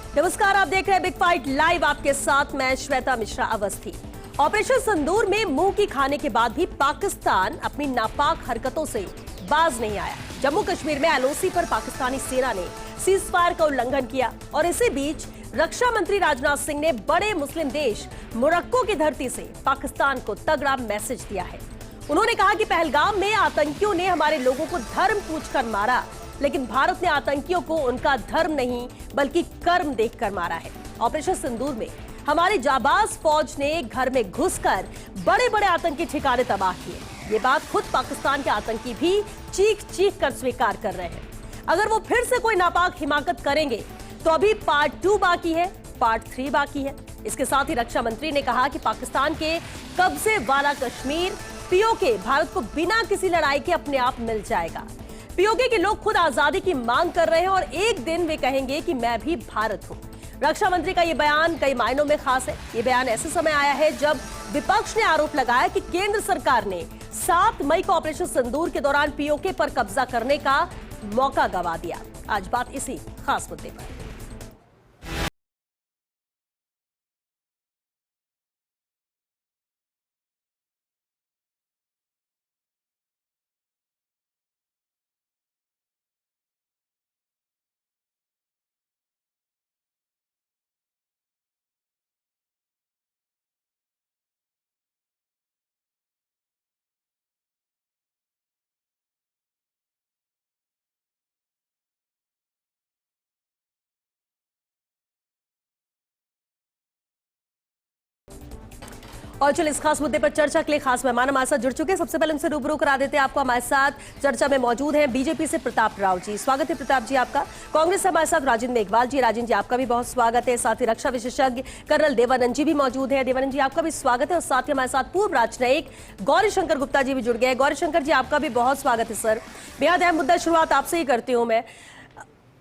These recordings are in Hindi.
नमस्कार, आप देख रहे हैं बिग फाइट लाइव। आपके साथ मैं श्वेता मिश्रा अवस्थी। ऑपरेशन सिंदूर में मुंह की खाने के बाद भी पाकिस्तान अपनी नापाक हरकतों से बाज नहीं आया। जम्मू कश्मीर में एलओसी पर पाकिस्तानी सेना ने सीज फायर का उल्लंघन किया और इसी बीच रक्षा मंत्री राजनाथ सिंह ने बड़े मुस्लिम देश मोरक्को की धरती से पाकिस्तान को तगड़ा मैसेज दिया है। उन्होंने कहा कि पहलगाम में आतंकियों ने हमारे लोगों को धर्म पूछकर मारा, लेकिन भारत ने आतंकियों को उनका धर्म नहीं बल्कि कर्म देखकर मारा है। ऑपरेशन सिंदूर में हमारी जाबाज फौज ने घर में घुसकर बड़े बड़े आतंकी ठिकाने तबाह किए। ये बात खुद पाकिस्तान के आतंकी भी चीख चीख कर स्वीकार कर रहे हैं। अगर वो फिर से कोई नापाक हिमाकत करेंगे तो अभी पार्ट 2 बाकी है, पार्ट 3 बाकी है। इसके साथ ही रक्षा मंत्री ने कहा कि पाकिस्तान के कब्जे वाला कश्मीर पीओके भारत को बिना किसी लड़ाई के अपने आप मिल जाएगा। पीओके के लोग खुद आजादी की मांग कर रहे हैं और एक दिन वे कहेंगे कि मैं भी भारत हूं। रक्षा मंत्री का यह बयान कई मायनों में खास है। यह बयान ऐसे समय आया है जब विपक्ष ने आरोप लगाया कि केंद्र सरकार ने 7 मई को ऑपरेशन सिंदूर के दौरान पीओके पर कब्जा करने का मौका गंवा दिया। आज बात इसी खास मुद्दे पर। और चलिए इस खास मुद्दे पर चर्चा के लिए खास मेहमान हमारे साथ जुड़ चुके हैं। सबसे पहले उनसे रूबरू करा देते हैं आपको। हमारे साथ चर्चा में मौजूद हैं बीजेपी से प्रताप राव जी। स्वागत है प्रताप जी आपका। कांग्रेस से हमारे साथ राजेंद्र मेघवाल जी। राजेंद्र जी आपका भी बहुत स्वागत है। साथ ही रक्षा विशेषज्ञ कर्नल देवानंद जी भी मौजूद है। देवानंद जी आपका भी स्वागत है। और साथ ही हमारे साथ पूर्व राजनयिक गौरीशंकर गुप्ता जी भी जुड़ गए। गौरीशंकर जी आपका भी बहुत स्वागत है सर। बेहद अहम मुद्दा, शुरुआत आपसे ही करती हूँ मैं।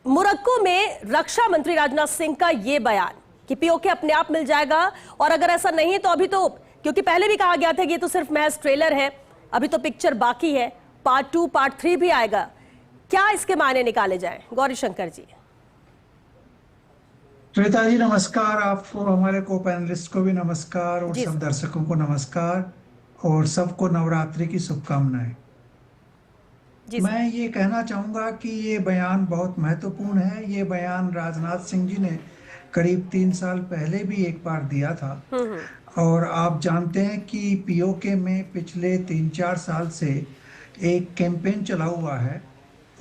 मोरक्को में रक्षा मंत्री राजनाथ सिंह का ये बयान कि पीओके अपने आप मिल जाएगा, और अगर ऐसा नहीं तो अभी तो, क्योंकि पहले भी कहा गया था कि ये तो सिर्फ महज ट्रेलर है, अभी तो पिक्चर बाकी है, पार्ट 2 पार्ट 3 भी आएगा, क्या इसके मायने निकाले जाएं? गौरीशंकर जी। श्वेता जी नमस्कार, आपको, हमारे को पैनलिस्ट को भी नमस्कार और सब दर्शकों को नमस्कार और सबको नवरात्रि की शुभकामनाएं। मैं ये कहना चाहूंगा कि ये बयान बहुत महत्वपूर्ण है। ये बयान राजनाथ सिंह जी ने करीब 3 साल पहले भी एक बार दिया था। और आप जानते हैं कि पीओके में पिछले 3-4 साल से एक कैंपेन चला हुआ है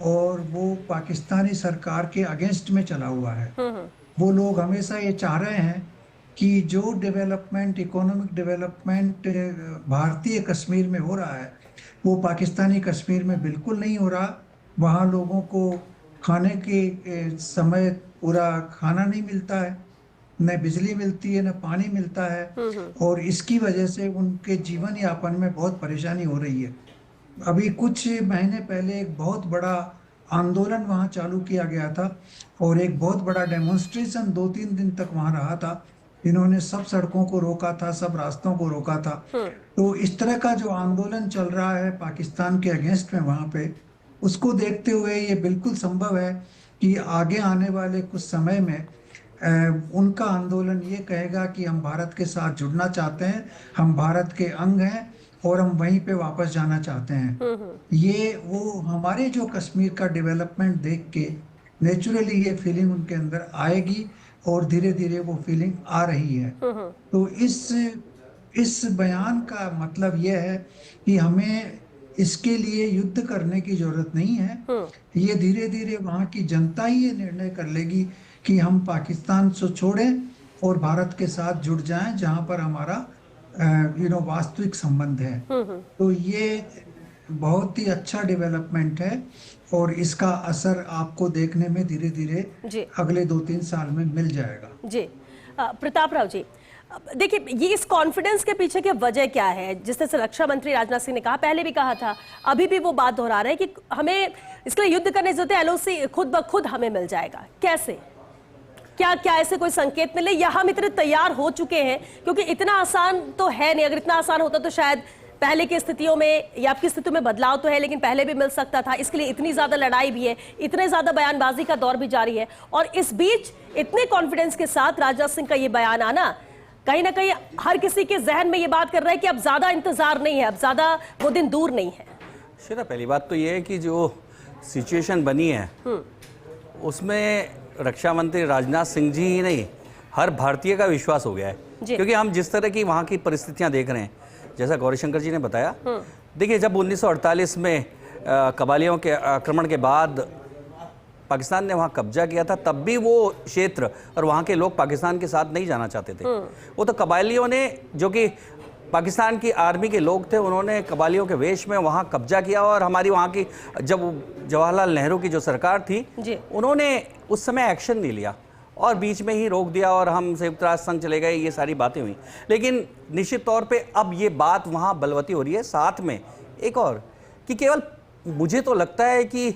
और वो पाकिस्तानी सरकार के अगेंस्ट में चला हुआ है। वो लोग हमेशा ये चाह रहे हैं कि जो डेवलपमेंट, इकोनॉमिक डेवलपमेंट भारतीय कश्मीर में हो रहा है वो पाकिस्तानी कश्मीर में बिल्कुल नहीं हो रहा। वहाँ लोगों को खाने के समय पूरा खाना नहीं मिलता है, न बिजली मिलती है, न पानी मिलता है, और इसकी वजह से उनके जीवन यापन में बहुत परेशानी हो रही है। अभी कुछ महीने पहले एक बहुत बड़ा आंदोलन वहाँ चालू किया गया था और एक बहुत बड़ा डेमोन्स्ट्रेशन 2-3 दिन तक वहाँ रहा था। इन्होंने सब सड़कों को रोका था, सब रास्तों को रोका था। तो इस तरह का जो आंदोलन चल रहा है पाकिस्तान के अगेंस्ट में वहाँ पे, उसको देखते हुए ये बिल्कुल संभव है कि आगे आने वाले कुछ समय में उनका आंदोलन ये कहेगा कि हम भारत के साथ जुड़ना चाहते हैं, हम भारत के अंग हैं और हम वहीं पे वापस जाना चाहते हैं। ये वो हमारे जो कश्मीर का डेवलपमेंट देख के नेचुरली ये फीलिंग उनके अंदर आएगी और धीरे धीरे वो फीलिंग आ रही है। तो इस बयान का मतलब ये है कि हमें इसके लिए युद्ध करने की जरूरत नहीं है। ये धीरे धीरे वहाँ की जनता ही ये निर्णय कर लेगी कि हम पाकिस्तान से छोड़ें और भारत के साथ जुड़ जाएं जहाँ पर हमारा वास्तविक संबंध है। तो ये बहुत ही अच्छा डेवलपमेंट है और इसका असर आपको देखने में धीरे धीरे अगले 2-3 साल में मिल जाएगा। जी प्रताप राव जी, देखिए ये इस कॉन्फिडेंस के पीछे की वजह क्या है? जिस तरह से रक्षा मंत्री राजनाथ सिंह ने कहा, पहले भी कहा था, अभी भी वो बात दोहरा रहे हैं कि हमें इसके लिए युद्ध करने की जरूरत है, एलओसी खुद ब खुद हमें मिल जाएगा। कैसे, क्या क्या ऐसे कोई संकेत मिले या हम इतने तैयार हो चुके हैं? क्योंकि इतना आसान तो है नहीं। अगर इतना आसान होता तो शायद पहले की स्थितियों में या आपकी स्थितियों में बदलाव तो है, लेकिन पहले भी मिल सकता था, इसके लिए इतनी ज्यादा लड़ाई भी है, इतने ज्यादा बयानबाजी का दौर भी जारी है, और इस बीच इतने कॉन्फिडेंस के साथ राजनाथ सिंह का ये बयान आना कहीं ना कहीं हर किसी के जहन में ये बात कर रहा है कि अब ज्यादा इंतजार नहीं है, अब ज्यादा वो दिन दूर नहीं है। श्वेता, पहली बात तो ये है कि जो सिचुएशन बनी है उसमें रक्षा मंत्री राजनाथ सिंह जी ही नहीं, हर भारतीय का विश्वास हो गया है, क्योंकि हम जिस तरह की वहाँ की परिस्थितियाँ देख रहे हैं, जैसा गौरीशंकर जी ने बताया। देखिए, जब 1948 में कबालियों के आक्रमण के बाद पाकिस्तान ने वहाँ कब्जा किया था, तब भी वो क्षेत्र और वहाँ के लोग पाकिस्तान के साथ नहीं जाना चाहते थे। वो तो कबालियों ने, जो कि पाकिस्तान की आर्मी के लोग थे, उन्होंने कबालियों के वेश में वहाँ कब्जा किया, और हमारी वहाँ की, जब जवाहरलाल नेहरू की जो सरकार थी, उन्होंने उस समय एक्शन नहीं लिया और बीच में ही रोक दिया और हम संयुक्त राष्ट्र संघ चले गए, ये सारी बातें हुई। लेकिन निश्चित तौर पे अब ये बात वहाँ बलवती हो रही है। साथ में एक और कि केवल मुझे तो लगता है कि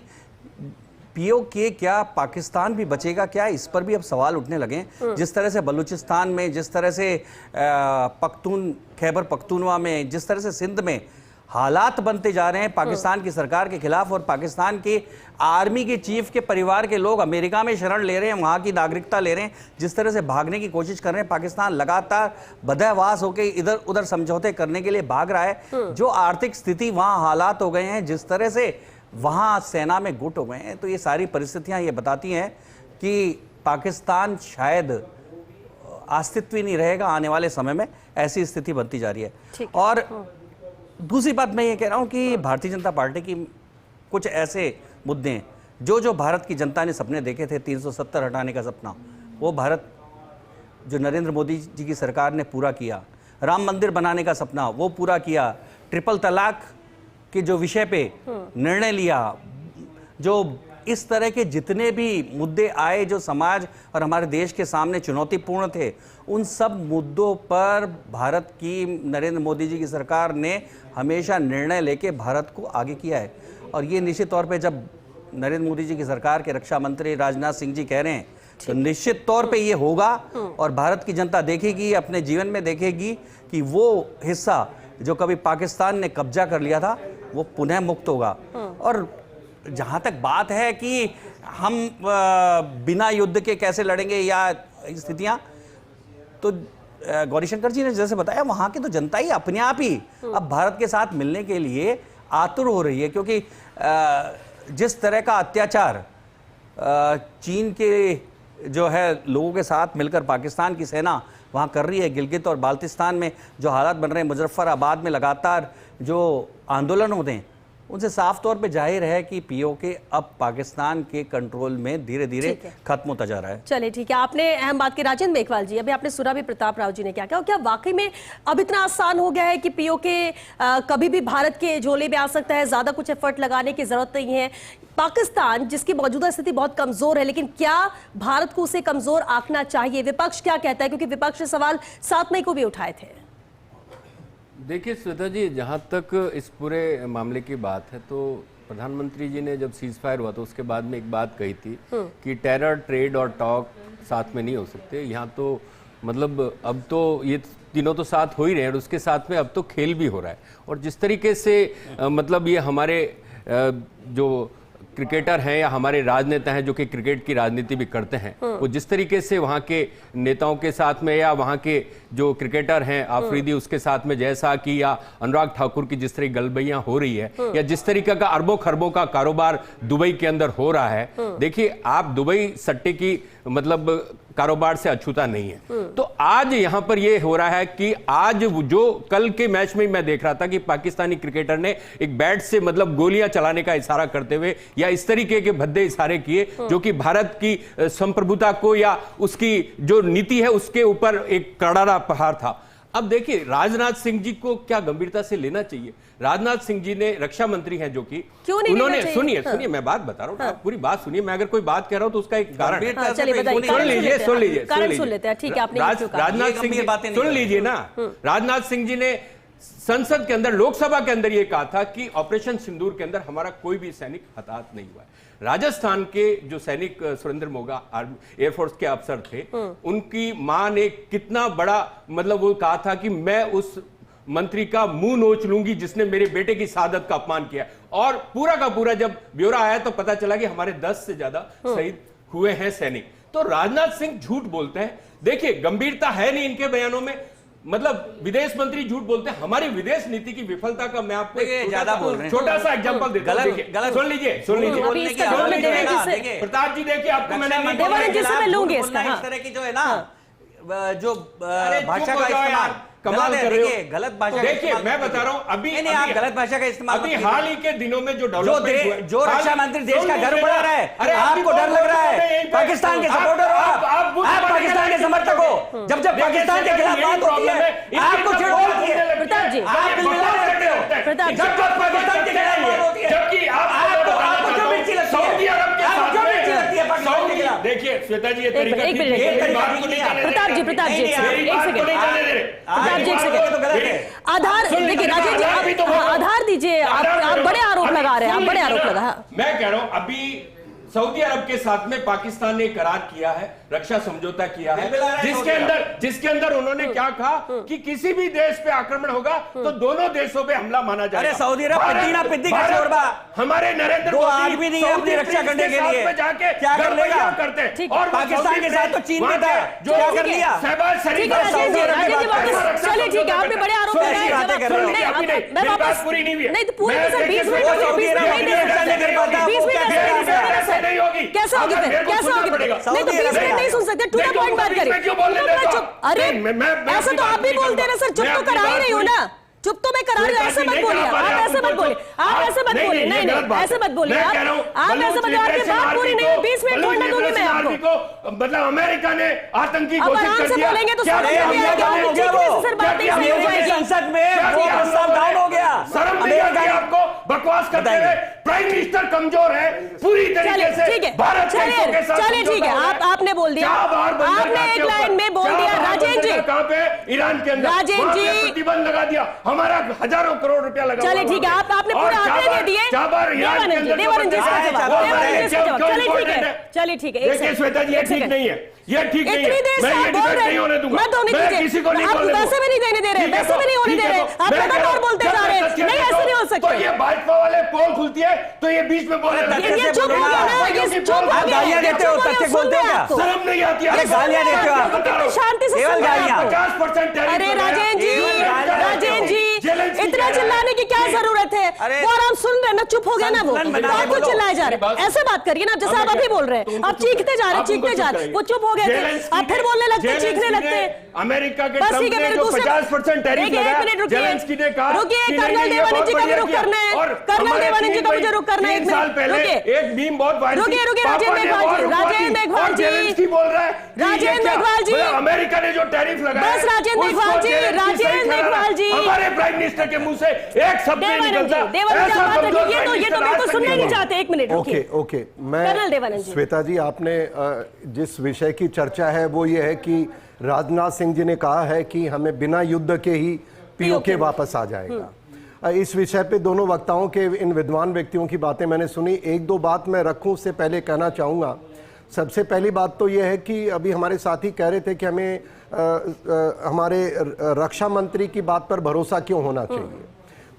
पीओके क्या, पाकिस्तान भी बचेगा क्या, इस पर भी अब सवाल उठने लगे। जिस तरह से बलूचिस्तान में, जिस तरह से खैबर पख्तूनवा में, जिस तरह से सिंध में हालात बनते जा रहे हैं पाकिस्तान की सरकार के खिलाफ, और पाकिस्तान के आर्मी के चीफ के परिवार के लोग अमेरिका में शरण ले रहे हैं, वहाँ की नागरिकता ले रहे हैं, जिस तरह से भागने की कोशिश कर रहे हैं, पाकिस्तान लगातार बदहवास होकर इधर उधर समझौते करने के लिए भाग रहा है। जो आर्थिक स्थिति वहाँ हालात हो गए हैं, जिस तरह से वहाँ सेना में गुट हो गए हैं, तो ये सारी परिस्थितियाँ ये बताती हैं कि पाकिस्तान शायद अस्तित्व ही नहीं रहेगा आने वाले समय में, ऐसी स्थिति बनती जा रही है। और दूसरी बात मैं ये कह रहा हूँ कि भारतीय जनता पार्टी की कुछ ऐसे मुद्दे हैं जो भारत की जनता ने सपने देखे थे, 370 हटाने का सपना, वो भारत जो नरेंद्र मोदी जी की सरकार ने पूरा किया। राम मंदिर बनाने का सपना वो पूरा किया। ट्रिपल तलाक के जो विषय पे निर्णय लिया, जो इस तरह के जितने भी मुद्दे आए जो समाज और हमारे देश के सामने चुनौतीपूर्ण थे, उन सब मुद्दों पर भारत की नरेंद्र मोदी जी की सरकार ने हमेशा निर्णय लेके भारत को आगे किया है। और ये निश्चित तौर पे जब नरेंद्र मोदी जी की सरकार के रक्षा मंत्री राजनाथ सिंह जी कह रहे हैं, तो निश्चित तौर पे ये होगा, और भारत की जनता देखेगी, अपने जीवन में देखेगी कि वो हिस्सा जो कभी पाकिस्तान ने कब्जा कर लिया था वो पुनः मुक्त होगा। और जहाँ तक बात है कि हम बिना युद्ध के कैसे लड़ेंगे या स्थितियाँ, तो गौरीशंकर जी ने जैसे बताया, वहाँ की तो जनता ही अपने आप ही अब भारत के साथ मिलने के लिए आतुर हो रही है, क्योंकि जिस तरह का अत्याचार चीन के जो है लोगों के साथ मिलकर पाकिस्तान की सेना वहाँ कर रही है, गिलगित और बाल्टिस्तान में जो हालात बन रहे हैं, मुजफ्फराबाद में लगातार जो आंदोलन होते हैं, उनसे साफ तौर पे जाहिर है कि पीओके अब पाकिस्तान के कंट्रोल में धीरे धीरे खत्म होता जा रहा है। चलिए ठीक है, आपने अहम बात की। राजेंद्र मेघवाल जी, अभी आपने सुना भी प्रताप राव जी ने क्या कहा, क्या वाकई में अब इतना आसान हो गया है कि पीओके कभी भी भारत के झोले में आ सकता है, ज्यादा कुछ एफर्ट लगाने की जरूरत नहीं है? पाकिस्तान जिसकी मौजूदा स्थिति बहुत कमजोर है, लेकिन क्या भारत को उसे कमजोर आंकना चाहिए? विपक्ष क्या कहता है, क्योंकि विपक्ष ने सवाल 7 मई को भी उठाए थे। देखिए श्वेता जी, जहाँ तक इस पूरे मामले की बात है, तो प्रधानमंत्री जी ने जब सीज फायर हुआ तो उसके बाद में एक बात कही थी कि टेरर, ट्रेड और टॉक साथ में नहीं हो सकते। यहाँ तो मतलब अब तो ये तीनों तो साथ हो ही रहे हैं, और उसके साथ में अब तो खेल भी हो रहा है। और जिस तरीके से मतलब ये हमारे जो क्रिकेटर हैं या हमारे राजनेता हैं जो कि क्रिकेट की राजनीति भी करते हैं, वो जिस तरीके से वहाँ के नेताओं के साथ में या वहाँ के जो क्रिकेटर हैं आफरीदी उसके साथ में जैसा कि या अनुराग ठाकुर की जिस तरह गलबैयां हो रही है, या जिस तरीके का अरबों खरबों का कारोबार दुबई के अंदर हो रहा है, देखिए आप दुबई सट्टे की मतलब कारोबार से अछूता नहीं है। तो आज यहां पर यह हो रहा है कि आज जो कल के मैच में मैं देख रहा था कि पाकिस्तानी क्रिकेटर ने एक बैट से मतलब गोलियां चलाने का इशारा करते हुए या इस तरीके के भद्दे इशारे किए जो कि भारत की संप्रभुता को या उसकी जो नीति है उसके ऊपर एक करारा प्रहार था। अब देखिए राजनाथ सिंह जी को क्या गंभीरता से लेना चाहिए। राजनाथ सिंह जी ने रक्षा मंत्री हैं जो कि उन्होंने सुनिए मैं बात बता रहा हूँ, पूरी बात सुनिए। मैं अगर कोई बात कह रहा हूँ तो उसका एक कारण है। सुन लीजिए राजनाथ सिंह जी सुन लीजिए ना। राजनाथ सिंह जी ने संसद के अंदर लोकसभा के अंदर यह कहा था कि ऑपरेशन सिंदूर के अंदर हमारा कोई भी सैनिक हताहत नहीं हुआ है। राजस्थान के जो सैनिक सुरेंद्र मोगा एयरफोर्स के अफसर थे, उनकी मां ने कितना बड़ा मतलब वो कहा था कि मैं उस मंत्री का मुंह नोच लूंगी जिसने मेरे बेटे की शहादत का अपमान किया। और पूरा का पूरा जब ब्यौरा आया तो पता चला कि हमारे 10 से ज्यादा शहीद हुए हैं सैनिक। तो राजनाथ सिंह झूठ बोलते हैं। देखिए, गंभीरता है नहीं इनके बयानों में, मतलब विदेश मंत्री झूठ बोलते हैं। हमारी विदेश नीति की विफलता का मैं आपको ज्यादा बोल रहे हैं, छोटा सा एग्जांपल देता हूं। देखिए, सुन लीजिए प्रताप जी, देखिए आपको मैंने इस तरह की जो है ना जो भाषा का इस्तेमाल कमाल कर रहे हो, गलत भाषा। देखिए मैं बता रहा हूं, अभी नहीं आप गलत भाषा का इस्तेमाल अभी हाल ही के दिनों में जो जो रक्षा मंत्री देश का गर्व बढ़ा रहा है, आपको डर लग रहा है। पाकिस्तान के सपोर्टर हो आप पाकिस्तान के समर्थक हो। जब पाकिस्तान के खिलाफ बात होती है आपको चिढ़ होती है। प्रताप जी, आप मिला सकते हो प्रताप जब पाकिस्तान के खिलाफ बात होती है, जबकि आपको जो मिर्ची लगती है, सऊदी अरब के साथ जो मिर्ची लगती है पाकिस्तान के खिलाफ। देखिए श्वेता जी, ये तरीका एक मिनट प्रताप जी, प्रताप जी एक सेकंड आधार देखिए राजेश जी, आधार दीजिए। आप बड़े आरोप लगा रहे हैं, आप बड़े आरोप लगा। मैं कह रहा हूं अभी सऊदी अरब के साथ में पाकिस्तान ने करार किया है, रक्षा समझौता किया है, जिसके अंदर उन्होंने क्या कहा कि किसी भी देश पे आक्रमण होगा तो दोनों देशों पे हमला माना जाएगा। अरे सऊदी अरब पिद्दी का शोरबा, हमारे नरेंद्र दो आदमी नहीं है अपनी रक्षा करने के लिए, जाके क्या कर लेगा करते हैं। और पाकिस्तान के साथ तो चीन में था, जो क्या कर लिया। शहबाज शरीफ, चलिए ठीक है, आपने बड़े आरोप लगाए। मैं वापस पूरी नहीं हुई है, नहीं तो पूरी सर 20 मिनट नहीं होगी। कैसे होगी फिर, कैसे होगी? नहीं तो 20 मिनट नहीं सुन सकते, टू द पॉइंट बात करें। अरे ऐसे तो आप भी बोलते हैं ना सर, चुप तो करा ही रही हो ना, चुप तो मैं करा रही हूँ। ऐसे मत बोलिए, आप ऐसे मत बोलिए, आप ऐसे मत बोलिए, नहीं नहीं ऐसे मत बोलिए, आप ऐसे मत बोलिए। आपकी बात पूरी नहीं है, 20 मिनट छोड़ने दूंगी मैं आपको। मतलब अमेरिका ने आतंकी घोषित कर दिया। बोलेंगे तो सर बात नहीं हो जाएगी। संसद में वो प्रस्ताव डाउन हो गया। शर्म नहीं आती आपको? बकवास करते हुए प्राइम मिनिस्टर कमजोर है पूरी तरीके से भारत के साथ। चलिए ठीक है, आपने बोल दिया, आपने एक लाइन में बोल दिया। राजेश जी कहां पे? ईरान के अंदर राजेश जी प्रतिबंध लगा दिया, हमारा हजारों करोड़ रुपया लगा। चलिए ठीक है, आपने पूरे आंकड़े दे दिए। चलिए ठीक है, देखिए श्वेता जी, ये ठीक नहीं है, ये ठीक नहीं है। मैं ये डिबेट नहीं होने दूंगा, मैं किसी को नहीं आप बोलने वैसे भी नहीं देने दे रहे, वैसे भी नहीं होने दे रहे, आप लगातार बोलते जा रहे हैं। नहीं ऐसे नहीं हो सकता। तो ये भाजपा वाले पोल खुलती है तो ये बीच में बोल रहे हैं। ये चुप हो गया ना, ये चुप हो गया। गालियां देते हो, तथ्य बोलते हो क्या? शर्म नहीं आती? गालियां देते हो आप, कितनी शांति से सुन रहे हैं आप। 50% अरे राजेश जी इतना चिल्लाने की क्या जरूरत है? वो आराम सुन रहे ना, चुप हो गया ना वो, तो आपको चिल्लाए जा रहे हैं। ऐसे बात करिए ना, जैसे आप अभी बोल रहे हैं, आप चीखते जा रहे हैं, वो चुप हो गए थे, आप फिर बोलने लगते हैं, चीखने लगते हैं। अमेरिका के ट्रंप ने जो 50% टैरिफ लगाया, जेलेंस्की ने कहा रुकिए, कर्नल देवानंद जी का भी रुख करना है, कर्नल देवानंद जी का मुझे रुख करना है। 3 साल पहले एक मीम बहुत वायरल, रुकिए राजेंद्र मेघवाल जी, जेलेंस्की बोल रहा है राजेंद्र मेघवाल जी, अमेरिका ने जो टैरिफ लगाया, बस राजेंद्र मेघवाल जी, हमारे प्राइम मिनिस्टर के मुंह से एक शब्द नहीं निकलता। ये तो बिल्कुल सुनना नहीं चाहते। एक मिनट रुकिए। ओके मैं श्वेता जी, आपने जिस विषय की चर्चा है वो ये है कि राजनाथ सिंह जी ने कहा है कि हमें बिना युद्ध के ही पीओके वापस आ जाएगा। इस विषय पे दोनों वक्ताओं के, इन विद्वान व्यक्तियों की बातें मैंने सुनी। एक दो बात मैं रखूं उससे पहले कहना चाहूँगा। सबसे पहली बात तो यह है कि अभी हमारे साथी कह रहे थे कि हमें हमारे रक्षा मंत्री की बात पर भरोसा क्यों होना चाहिए।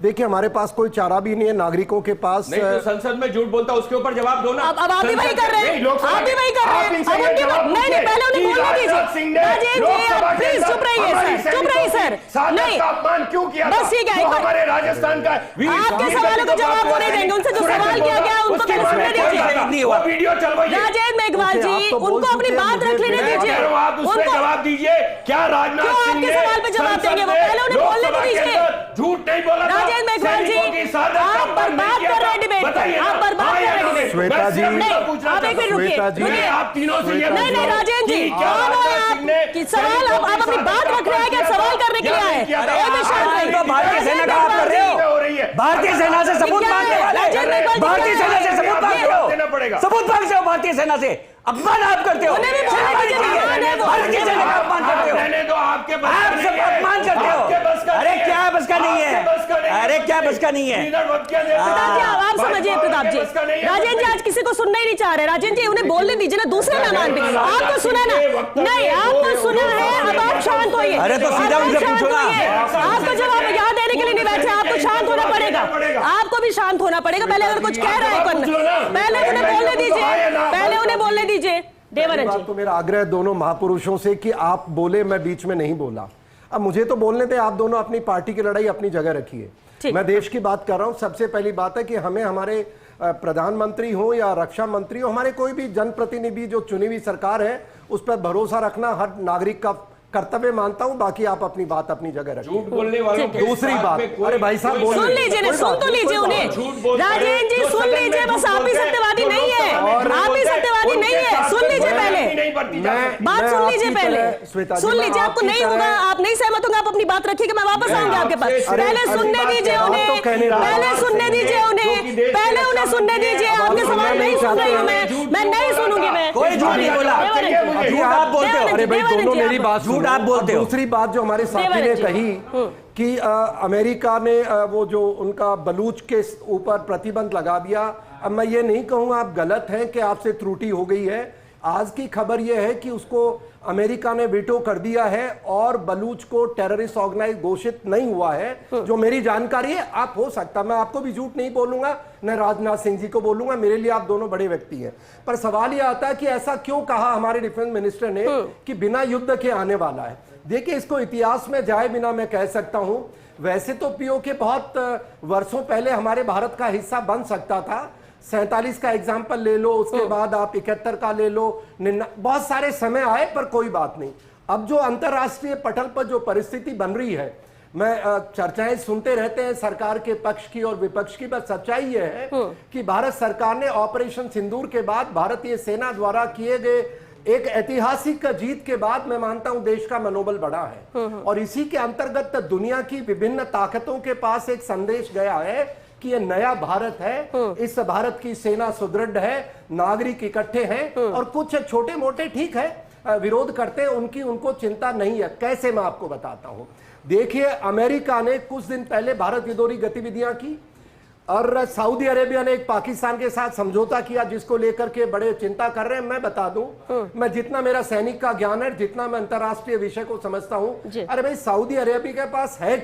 देखिए, हमारे पास कोई चारा भी नहीं है, नागरिकों के पास नहीं। तो संसद में झूठ बोलता उसके ऊपर जवाब दो ना। अब आप भी वही कर रहे हैं, आप भी वही कर रहे हैं। नहीं पहले उन्हें बोलने दीजिए। राजेश जी आप प्लीज चुप रहिए सर, चुप रहिए सर। नहीं अपमान क्यों किया? बस ठीक है, हमारे राजस्थान का आपके सवालों का जवाब वो नहीं देंगे। उनसे जो सवाल किया गया उनको पहले सुनने दीजिए। वीडियो चलवाइए। राजेश मेघवाल जी, उनको अपनी बात रख लेने दीजिए। आप उसमें जवाब दीजिए। क्या राजनाथ सिंह आपके सवाल पे जवाब देंगे? वो पहले उन्हें बोलने दीजिए। झूठ नहीं बोला। राजेश मेघवाल जी, आप बर्बाद कर रहे हैं डिबेट, आप बर्बाद कर रहे हैं डिबेट। श्वेता जी, आप एक मिनट रुकिए, आप तीनों से नहीं राजेश जी, कि सवाल आप अपनी बात रख रहे हैं क्या? सवाल करने के लिए आए। तो भारतीय सेना का आप कर रहे हो, भारतीय सेना से सबूत मांगने वाले, भारतीय सेना से सबूत मांग रहे हो, सबूत मांग रहे हो भारतीय सेना से। अपमान आप करते हो, उन्हें भी बोलने दीजिए, मेहमान है वो। हर किसी जगह अपमान करते हो, मैंने तो आपके बस आप सब अपमान करते हो। अरे क्या बस का नहीं है, अरे क्या बस का नहीं है। प्रताप जी आप समझिए, प्रताप जी, राजेंद्र जी आज किसी को सुनना ही नहीं चाह रहे। राजेंद्र जी उन्हें बोलने दीजिए ना, दूसरे मेहमान भी आपको सुना ना, नहीं आपको सुना है, अब आप शांत होइए। अरे तो सीधा उनसे पूछो ना। आपको जवाब यहाँ देने के लिए नहीं बैठे, आपको शांत होना पड़ेगा, आपको भी शांत होना पड़ेगा। पहले अगर कुछ कह रहा है पहले उन्हें बोलने दीजिए, पहले उन्हें बोलने दीजिए। देवानंद जी तो मेरा आग्रह है दोनों महापुरुषों से कि आप बोले, मैं बीच में नहीं बोला। अब मुझे तो बोलने दे, आप दोनों अपनी पार्टी की लड़ाई अपनी जगह रखिए। मैं देश की बात कर रहा हूं। सबसे पहली बात है कि हमें हमारे प्रधानमंत्री हो या रक्षा मंत्री हो, हमारे कोई भी जनप्रतिनिधि जो चुनी हुई सरकार है उस पर भरोसा रखना हर नागरिक का कर्तव्य मानता हूं। बाकी आप अपनी बात अपनी जगह रखिए। झूठ बोलने वालों के दूसरी बात, अरे भाई साहब बोल सुन लीजिए ना, सुन तो लीजिए उन्हें। राजेंद्र जी सुन लीजिए, बस आप ही सत्यवादी नहीं है, आप ही सत्यवादी नहीं है। सुन लीजिए पहले, बात सुन लीजिए पहले, सुन लीजिए। आपको नहीं होगा, आप नहीं सहमत होंगे, आप अपनी बात रखिएगा, मैं वापस आऊंगी आपके पास। पहले सुनने दीजिए उन्हें, पहले सुनने दीजिए उन्हें, पहले उन्हें सुनने दीजिए। आपके सवाल नहीं सुन रही हूँ मैं नहीं सुनूंगी। मैं कोई झूठ नहीं बोला, झूठ आप बोलते हो। अरे भाई दोनों मेरी बात झूठ आप बोलते हो। दूसरी बात जो हमारे साथी ने कही कि अमेरिका ने वो जो उनका बलूच के ऊपर प्रतिबंध लगा दिया। अब मैं ये नहीं कहूंगा आप गलत हैं कि आपसे त्रुटि हो गई है। आज की खबर यह है कि उसको अमेरिका ने वीटो कर दिया है और बलूच को टेररिस्ट ऑर्गेनाइज घोषित नहीं हुआ है, जो मेरी जानकारी है। आप हो सकता, मैं आपको भी झूठ नहीं बोलूंगा, न राजनाथ सिंह जी को बोलूंगा, मेरे लिए आप दोनों बड़े व्यक्ति हैं। पर सवाल यह आता है कि ऐसा क्यों कहा हमारे डिफेंस मिनिस्टर ने कि बिना युद्ध के आने वाला है। देखिए, इसको इतिहास में जाए बिना मैं कह सकता हूं, वैसे तो पीओके बहुत वर्षों पहले हमारे भारत का हिस्सा बन सकता था। 47 का एग्जाम्पल ले लो, उसके बाद आप 71 का ले लो, बहुत सारे समय आए, पर कोई बात नहीं। अब जो अंतरराष्ट्रीय पटल पर जो परिस्थिति बन रही है, मैं चर्चाएं सुनते रहते हैं सरकार के पक्ष की और विपक्ष की, पर सच्चाई यह है कि भारत सरकार ने ऑपरेशन सिंदूर के बाद भारतीय सेना द्वारा किए गए एक ऐतिहासिक जीत के बाद मैं मानता हूं देश का मनोबल बढ़ा है। और इसी के अंतर्गत दुनिया की विभिन्न ताकतों के पास एक संदेश गया है कि ये नया भारत है, इस भारत की सेना सुदृढ़ है, नागरिक इकट्ठे हैं, और कुछ छोटे मोटे ठीक है विरोध करते हैं, उनको चिंता नहीं है। कैसे, मैं आपको बताता हूं। देखिए, अमेरिका ने कुछ दिन पहले भारत विरोधी गतिविधियां की और सऊदी अरेबिया ने एक पाकिस्तान के साथ समझौता किया, जिसको लेकर के बड़े चिंता कर रहे हैं। मैं बता दूं, मैं जितना मेरा सैनिक का ज्ञान है, जितना मैं अंतरराष्ट्रीय विषय को समझता हूं, अरे भाई सऊदी अरेबिया के पास है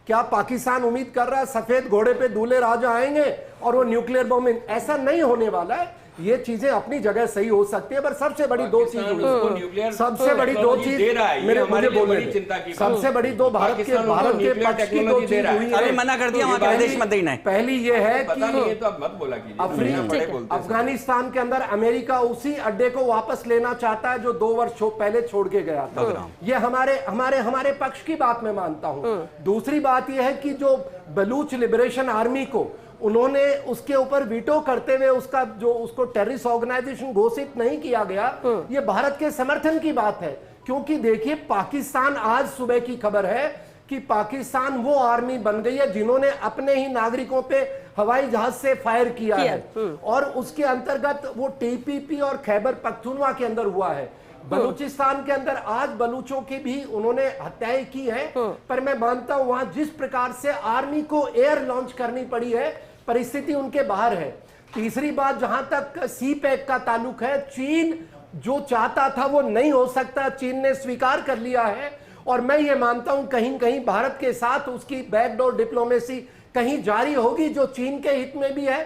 क्या पाकिस्तान उम्मीद कर रहा है सफेद घोड़े पे दूल्हे राजा आएंगे और वो न्यूक्लियर बम? ऐसा नहीं होने वाला है। ये चीजें अपनी जगह सही हो सकती है, पर सबसे बड़ी दो चीज, सबसे बड़ी दो चीज मेरे मुझे बोलने, सबसे बड़ी दो भारत के पक्ष की दो चीज हुई है। मना कर दिया वहां के विदेश मंत्री ने। पहली ये है कि मत बोला कीजिए, अफगानिस्तान के अंदर अमेरिका उसी अड्डे को वापस लेना चाहता है जो 2 वर्ष पहले छोड़ के गया था। ये हमारे पक्ष की बात मैं मानता हूं। दूसरी बात यह है कि जो बलूच लिबरेशन आर्मी को उन्होंने उसके ऊपर वीटो करते हुए उसको टेररिस्ट ऑर्गेनाइजेशन घोषित नहीं किया गया, ये भारत के समर्थन की बात है। क्योंकि देखिए, पाकिस्तान, आज सुबह की खबर है कि पाकिस्तान वो आर्मी बन गई है जिन्होंने अपने ही नागरिकों पे हवाई जहाज से फायर किया है, और उसके अंतर्गत वो टीपीपी और खैबर पख्तूनवा के अंदर हुआ है। बलूचिस्तान के अंदर आज बलूचों की भी उन्होंने हत्याएं की है, पर मैं मानता हूं वहां जिस प्रकार से आर्मी को एयर लॉन्च करनी पड़ी है, परिस्थिति उनके बाहर है। तीसरी बात, जहां तक सी पैक का ताल्लुक है, चीन जो चाहता था वो नहीं हो सकता, चीन ने स्वीकार कर लिया है। और मैं ये मानता हूं कहीं कहीं भारत के साथ उसकी बैकडोर डिप्लोमेसी कहीं जारी होगी, जो चीन के हित में भी है,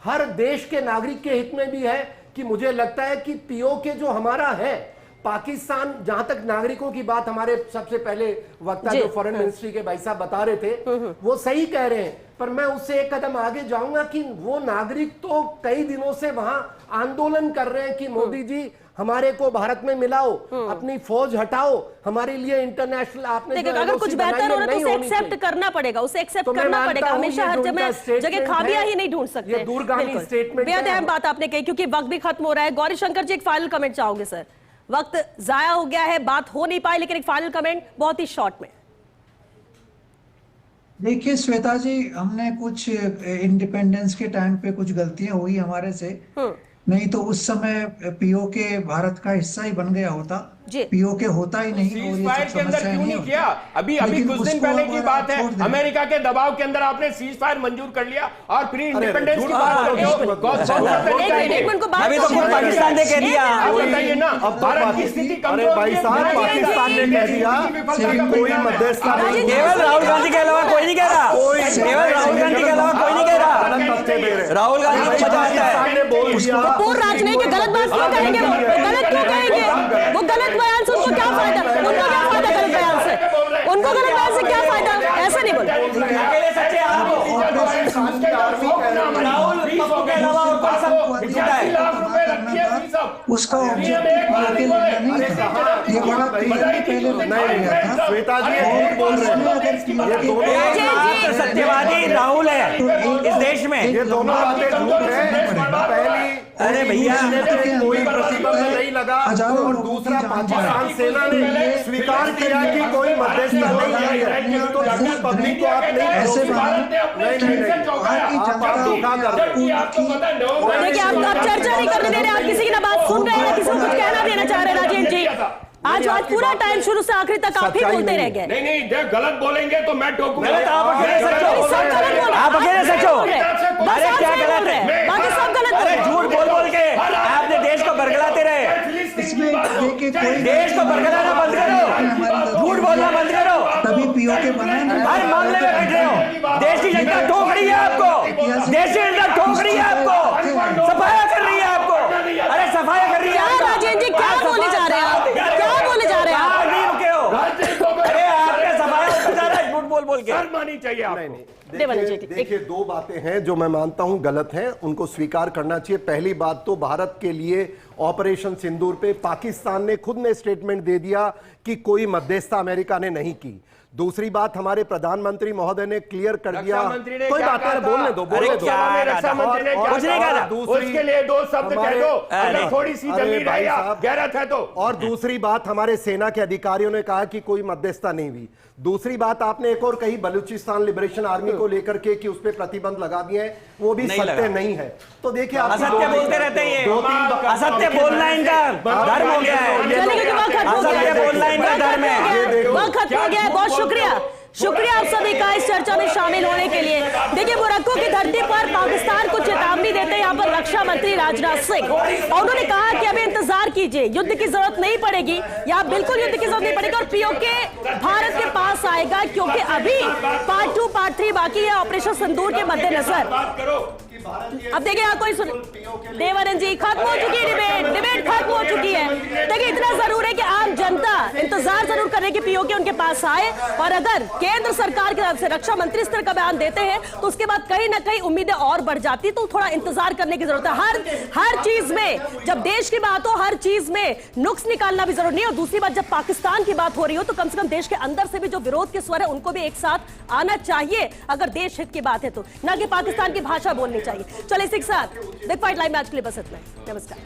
हर देश के नागरिक के हित में भी है। कि मुझे लगता है कि पीओके जो हमारा है, पाकिस्तान, जहां तक नागरिकों की बात हमारे सबसे पहले वक्ता जो फॉरेन मिनिस्ट्री के भाई साहब बता रहे थे, वो सही कह रहे हैं, पर मैं उससे एक कदम आगे जाऊंगा कि वो नागरिक तो कई दिनों से वहां आंदोलन कर रहे हैं कि मोदी जी हमारे को भारत में मिलाओ, अपनी फौज हटाओ, हमारे लिए इंटरनेशनल आपने अगर कुछ बेहतर हो रहा है तो उसे एक्सेप्ट करना पड़ेगा, उसे एक्सेप्ट करना पड़ेगा। हमेशा हर जगह खामियां ही नहीं ढूंढ सकते। दूरगामी स्टेटमेंट, बेहद अहम बात आपने कही, क्योंकि वक्त भी खत्म हो रहा है। गौरी शंकर जी, एक फाइनल कमेंट चाहोगे सर? वक्त जाया हो गया है, बात हो नहीं पाई, लेकिन एक फाइनल कमेंट बहुत ही शॉर्ट में। देखिए श्वेता जी, हमने कुछ इंडिपेंडेंस के टाइम पे कुछ गलतियां हुई हमारे से, नहीं तो उस समय पीओके भारत का हिस्सा ही बन गया होता। जी। पीओके होता ही नहीं और ये सीजफायर सब के अंदर समस्याएं क्यों नहीं होती। किया? अभी लेकिन कुछ दिन उसको पहले अब की आप बात है, छोड़ दें। अमेरिका के दबाव के अंदर आपने सीजफायर मंजूर कर लिया और प्री इंडिपेंडेंस की झूठ बात बात करते हो। मत बोलो। एक मिनट को बात अभी तो खुद पाकिस्तान ने कह दिया। आप बताइए ना, अब तो भारत की स्थिति अरे कमजोर भाई है। साहब, पाकिस्तान ने कह दिया कि कोई मध्यस्थता नहीं। केवल राहुल गांधी के अलावा कोई नहीं कह रहा, केवल राहुल गांधी के अलावा कोई नहीं कह रहा। राहुल गांधी को मजा आता है। पाकिस्तान ने बोल दिया पूर्ण राजनयिक गलत बात क्यों कहेंगे? वो गलत क्यों कहेंगे? वो गलत बयान से उनको क्या फायदा? उनको क्या फायदा गलत बयान से? उनको गलत बयान से क्या फायदा? ऐसा नहीं बोलो। अकेले सच्चे आप हो। राहुल पप्पू के अलावा और कौन सब झूठा है? उसका ऑब्जेक्टिव पीओके लेना नहीं था। ये बड़ा क्लियरली पहले बताया गया था। श्वेता जी ये झूठ बोल रहे हैं। ये दोनों एकमात्र सत्यवादी राहुल है इस देश में। ये दोनों बातें झूठ है। पहली, अरे भैया, कोई प्रतिबंध नहीं लगा और दूसरा पाकिस्तान सेना ने स्वीकार किया कि कोई मध्यस्थता नहीं है। तो झूठ पब्लिक को आप नहीं ऐसे नहीं आप धोखा कर रहे हैं। देखिए, आप चर्चा नहीं करने दे रहे, आप किसी की ना बात सुन रहे हैं ना किसी को कुछ कहना देना चाह रहे हैं। राजेंद्र जी, आज पूरा टाइम शुरू से आखिरी तक आप ही बोलते रह गए। नहीं, देख गलत बोलेंगे तो मैं टोकूंगा। आप अकेले सच हो। सब गलत बोल रहे हैं। आप अकेले सच हो। बस अरे आप क्या सही बोल गलत रहे है? हैं, बाकी सब गलत बोल अरे रहे हैं। झूठ बोल बोल के आपने देश को बरगलाते रहे। इसमें देखिए कोई देश को बरगलाना बंद करो, झूठ बोलना बंद करो। तभी पीओके बना है ना। हर मामले में बैठ रहे हो। देश की जनता ठोक रही है आपको, देश की जनता ठोक रही है आपको, सफाया कर रही है आपको। अरे सफाया कर रही है क्या आपको। राजेंद्र जी, क्या बोले जा रहे हैं आप? क्या बोले जा रहे हैं आप? आप नहीं रुके हो। अरे आपने सफाया होता जा रहा है झूठ बोल बोल के। शर्म आनी चाहिए आपको। देवानंद जी, देखिए, दो बातें हैं जो मैं मानता हूं गलत हैं, उनको स्वीकार करना चाहिए। पहली बात तो भारत के लिए ऑपरेशन सिंदूर पे पाकिस्तान ने खुद ने स्टेटमेंट दे दिया कि कोई मध्यस्थता अमेरिका ने नहीं की। दूसरी बात, हमारे प्रधानमंत्री महोदय ने क्लियर कर दिया। रक्षा मंत्री ने कोई क्या बात कहा नहीं, था? बोलने दो, बोलने दो। रक्षा मंत्री ने क्या कुछ नहीं कहा था। उसके लिए दो शब्द कह दो, अगर थोड़ी सी अरे जमीन भाई है या साहब, गैरत है तो। और दूसरी बात, हमारे सेना के अधिकारियों ने कहा कि कोई मध्यस्थता नहीं हुई। दूसरी बात आपने एक और कही बलूचिस्तान लिबरेशन आर्मी को लेकर के कि उस पर प्रतिबंध लगा दिए हैं, वो भी सत्य नहीं है। तो देखिए, असत्य बोलते रहते हैं ये। असत्य बोलना इनका धर्म हो गया है। असत्य बोलना इनका धर्म है। वक्त खत्म हो गया है। बहुत शुक्रिया आप सभी का इस चर्चा में शामिल होने के लिए। देखिए, मोरक्को की धरती पर पाकिस्तान को चेतावनी देते हैं यहाँ पर रक्षा मंत्री राजनाथ सिंह, और उन्होंने कहा कि अभी इंतजार कीजिए, युद्ध की जरूरत नहीं पड़ेगी, यहाँ बिल्कुल युद्ध की जरूरत नहीं पड़ेगी और पीओके भारत के पास आएगा, क्योंकि अभी पार्ट 2 पार्ट 3 बाकी है ऑपरेशन सिंदूर के मद्देनजर। अब देखिए, यहाँ कोई देवानंद जी, खत्म हो चुकी है डिबेट खत्म हो चुकी है। देखिए, इतना जरूर है कि आम जनता इंतजार जरूर करे कि पीओके उनके पास आए, और अगर केंद्र सरकार की तरफ से रक्षा मंत्री इस तरह का बयान देते हैं तो उसके बाद कहीं ना कहीं उम्मीदें और बढ़ जाती, तो थोड़ा इंतजार करने की जरूरत है। हर चीज में, जब देश की बात हो, हर चीज में नुक्स निकालना भी जरूरी नहीं। और दूसरी बात, जब पाकिस्तान की बात हो रही हो तो कम से कम देश के अंदर से भी जो विरोध के स्वर है उनको भी एक साथ आना चाहिए, अगर देश हित की बात है तो, ना कि पाकिस्तान की भाषा बोलनी चाहिए। चलिए इसी के साथ बिग फाइट लाइव मैच के लिए बस इतना ही। नमस्कार।